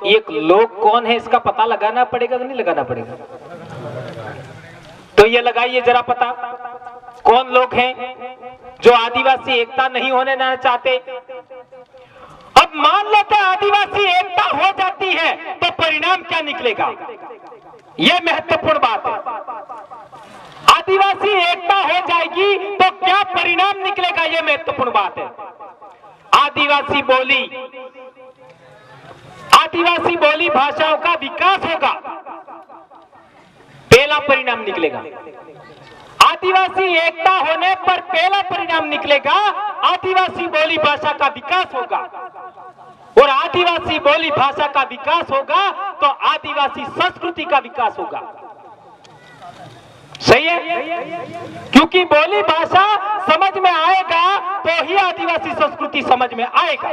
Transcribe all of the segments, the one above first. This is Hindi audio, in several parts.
एक लोग कौन है इसका पता लगाना पड़ेगा कि नहीं लगाना पड़ेगा? तो ये लगाइए जरा पता, कौन लोग हैं जो आदिवासी एकता नहीं होने देना चाहते। अब मान लेते हैं आदिवासी एकता हो जाती है तो परिणाम क्या निकलेगा, यह महत्वपूर्ण बात है। आदिवासी एकता हो जाएगी तो क्या परिणाम निकलेगा, यह महत्वपूर्ण बात है। आदिवासी बोली भाषाओं का विकास होगा, पहला परिणाम निकलेगा। आदिवासी एकता होने पर पहला परिणाम निकलेगा, आदिवासी बोली भाषा का विकास होगा। और आदिवासी बोली भाषा का विकास होगा तो आदिवासी संस्कृति का विकास होगा। सही है? क्योंकि बोली भाषा समझ में आएगा तो ही आदिवासी संस्कृति समझ में आएगा।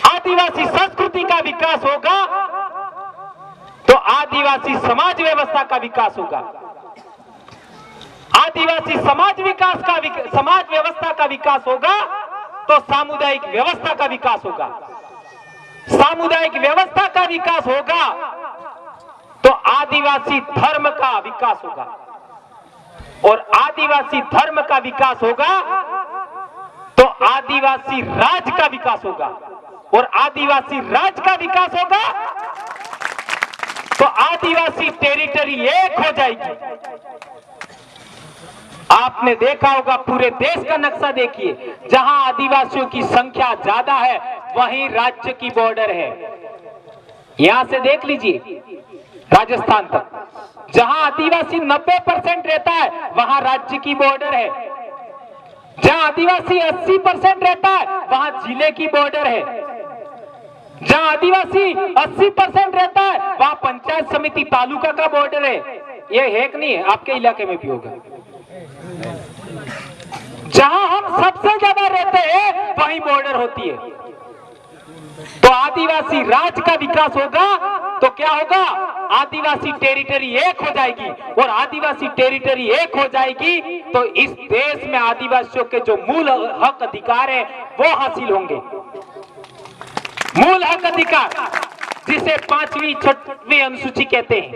आदिवासी संस्कृति का विकास होगा तो आदिवासी समाज व्यवस्था का विकास होगा। आदिवासी समाज व्यवस्था का विकास होगा तो सामुदायिक व्यवस्था का विकास होगा। सामुदायिक व्यवस्था का विकास होगा तो आदिवासी धर्म का विकास होगा। और आदिवासी धर्म का विकास होगा तो आदिवासी राज का विकास होगा। और आदिवासी राज का विकास होगा तो आदिवासी टेरिटरी एक हो जाएगी। आपने देखा होगा, पूरे देश का नक्शा देखिए, जहां आदिवासियों की संख्या ज्यादा है वहीं राज्य की बॉर्डर है। यहां से देख लीजिए राजस्थान तक, जहां आदिवासी 90% रहता है वहां राज्य की बॉर्डर है। जहां आदिवासी 80% रहता है वहां जिले की बॉर्डर है। जहां आदिवासी 80% रहता है वहां पंचायत समिति तालुका का बॉर्डर है। ये है कि नहीं है? आपके इलाके में भी होगा। जहां हम सबसे ज्यादा रहते हैं वहीं बॉर्डर होती है। तो आदिवासी राज का विकास होगा तो क्या होगा, आदिवासी टेरिटरी एक हो जाएगी। और आदिवासी टेरिटरी एक हो जाएगी तो इस देश में आदिवासियों के जो मूल हक अधिकार है वो हासिल होंगे। मूल हक अधिकार जिसे 5वीं 6वीं अनुसूची कहते हैं।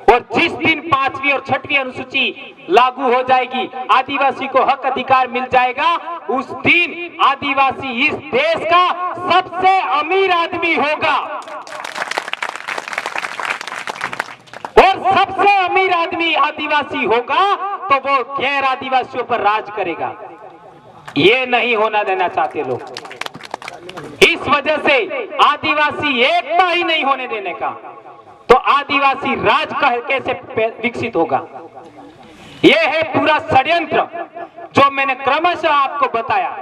और जिस दिन 5वीं और 6वीं अनुसूची लागू हो जाएगी, आदिवासी को हक अधिकार मिल जाएगा, उस दिन आदिवासी इस देश का सबसे अमीर आदमी होगा। और सबसे अमीर आदमी आदिवासी होगा तो वो गैर आदिवासियों पर राज करेगा। ये नहीं होना देना चाहते लोग। इस वजह से आदिवासी एकता ही नहीं होने देने का। तो आदिवासी राज कैसे विकसित होगा, यह है पूरा षड्यंत्र जो मैंने क्रमशः आपको बताया।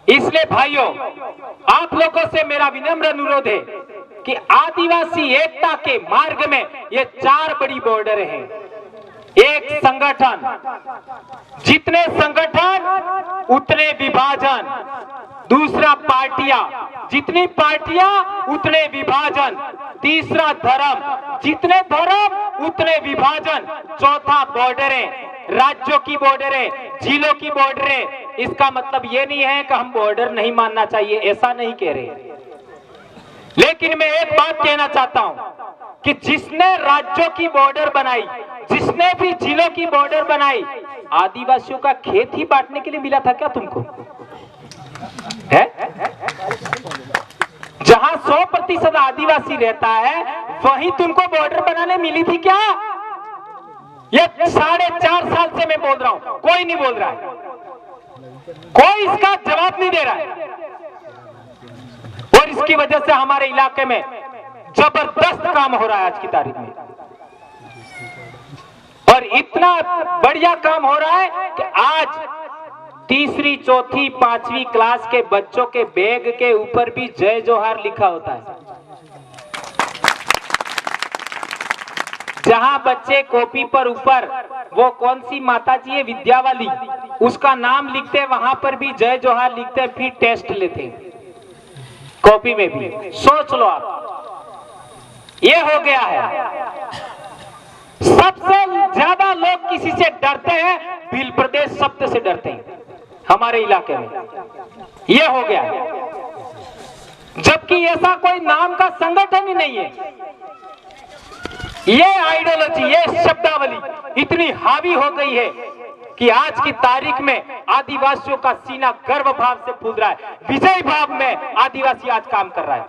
इसलिए भाइयों, आप लोगों से मेरा विनम्र अनुरोध है कि आदिवासी एकता के मार्ग में ये 4 बड़ी बॉर्डर हैं। एक संगठन, जितने संगठन उतने विभाजन। दूसरा पार्टियां, जितनी पार्टियां उतने विभाजन। तीसरा धर्म, जितने धर्म उतने विभाजन। चौथा बॉर्डरें, राज्यों की बॉर्डरें, जिलों की बॉर्डरें। इसका मतलब ये नहीं है कि हम बॉर्डर नहीं मानना चाहिए, ऐसा नहीं कह रहे। लेकिन मैं एक बात कहना चाहता हूं कि जिसने राज्यों की बॉर्डर बनाई, जिसने भी जिलों की बॉर्डर बनाई, आदिवासियों का खेत ही बांटने के लिए मिला था क्या तुमको? है? जहां 100% आदिवासी रहता है वहीं तुमको बॉर्डर बनाने मिली थी क्या? ये 4.5 साल से मैं बोल रहा हूं, कोई नहीं बोल रहा है, कोई इसका जवाब नहीं दे रहा है। और इसकी वजह से हमारे इलाके में जबरदस्त काम हो रहा है आज की तारीख में। और इतना बढ़िया काम हो रहा है कि आज 3री, 4थी, 5वीं क्लास के बच्चों के बैग के ऊपर भी जय जोहार लिखा होता है। जहां बच्चे कॉपी पर ऊपर वो कौन सी माता जी है, विद्या वाली, उसका नाम लिखते, वहां पर भी जय जोहार लिखते, फिर टेस्ट लेते कॉपी में भी। सोच लो आप, ये हो गया है। सबसे ज्यादा लोग किसी से डरते हैं, भील प्रदेश शब्द से डरते हैं हमारे इलाके में। यह हो गया। जबकि ऐसा कोई नाम का संगठन ही नहीं है। ये आइडियोलॉजी, ये शब्दावली इतनी हावी हो गई है कि आज की तारीख में आदिवासियों का सीना गर्व भाव से फूल रहा है। विजय भाव में आदिवासी आज काम कर रहा है।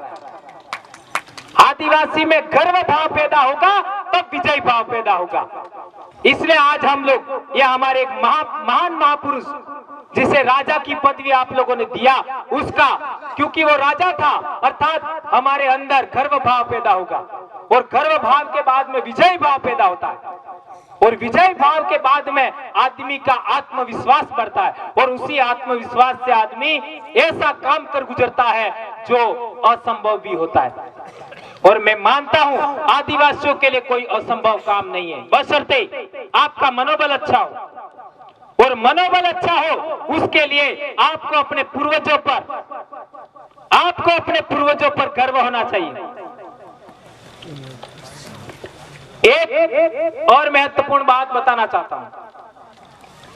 आदिवासी में गर्व भाव पैदा होगा तब विजय भाव पैदा होगा। इसलिए आज हम लोग, यह हमारे एक महान महापुरुष जिसे राजा की पदवी आप लोगों ने दिया, उसका, क्योंकि वो राजा था, अर्थात हमारे अंदर गर्व भाव पैदा होगा और गर्व भाव के बाद में विजय भाव पैदा होता है और विजय भाव के बाद में आदमी का आत्मविश्वास बढ़ता है और उसी आत्मविश्वास से आदमी ऐसा काम कर गुजरता है जो असंभव भी होता है। और मैं मानता हूं आदिवासियों के लिए कोई असंभव काम नहीं है, बशर्ते आपका मनोबल अच्छा हो। और मनोबल अच्छा हो उसके लिए आपको अपने पूर्वजों पर गर्व होना चाहिए। एक और महत्वपूर्ण बात बताना चाहता हूं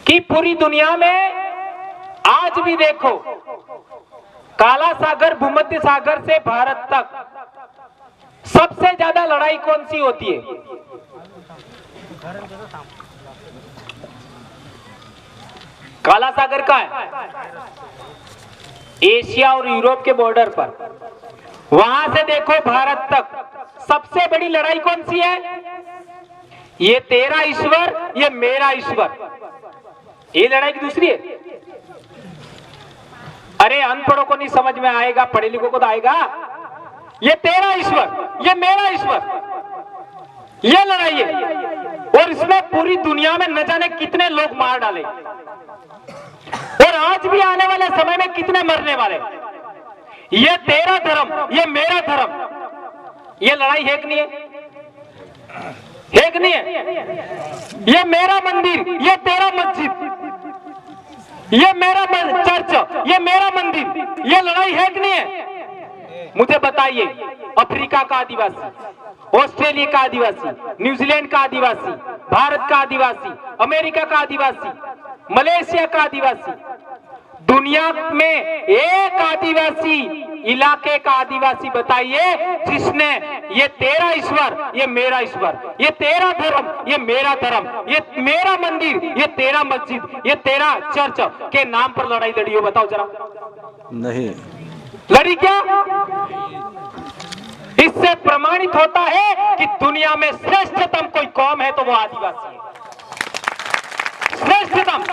कि पूरी दुनिया में आज भी देखो, काला सागर, भूमध्य सागर से भारत तक सबसे ज्यादा लड़ाई कौन सी होती है? काला सागर का है, एशिया और यूरोप के बॉर्डर पर। वहां से देखो भारत तक सबसे बड़ी लड़ाई कौन सी है? ये तेरा ईश्वर, ये मेरा ईश्वर, ये लड़ाई की दूसरी है। अरे अनपढ़ों को नहीं समझ में आएगा, पढ़े लिखों को तो आएगा। ये तेरा ईश्वर, ये मेरा ईश्वर, ये लड़ाई है। और इसमें पूरी दुनिया में न जाने कितने लोग मार डाले और आज भी आने वाले समय में कितने मरने वाले। ये तेरा धर्म, ये मेरा धर्म, ये लड़ाई है कि नहीं है? है कि नहीं है? ये मेरा मंदिर, ये तेरा मस्जिद, ये मेरा चर्च, ये मेरा मंदिर, ये लड़ाई है कि नहीं है? मुझे बताइए, अफ्रीका का आदिवासी, ऑस्ट्रेलिया का आदिवासी, न्यूजीलैंड का आदिवासी, भारत का आदिवासी, अमेरिका का आदिवासी, मलेशिया का आदिवासी, दुनिया में एक आदिवासी इलाके का आदिवासी बताइए जिसने ये तेरा ईश्वर, ये मेरा ईश्वर, ये तेरा धर्म, ये मेरा धर्म, ये मेरा मंदिर, ये तेरा मस्जिद, ये तेरा चर्च के नाम पर लड़ाई लड़ी हो? बताओ जरा। नहीं लड़ी क्या? इससे प्रमाणित होता है कि दुनिया में श्रेष्ठतम कोई कौम है तो वो आदिवासी है। श्रेष्ठतम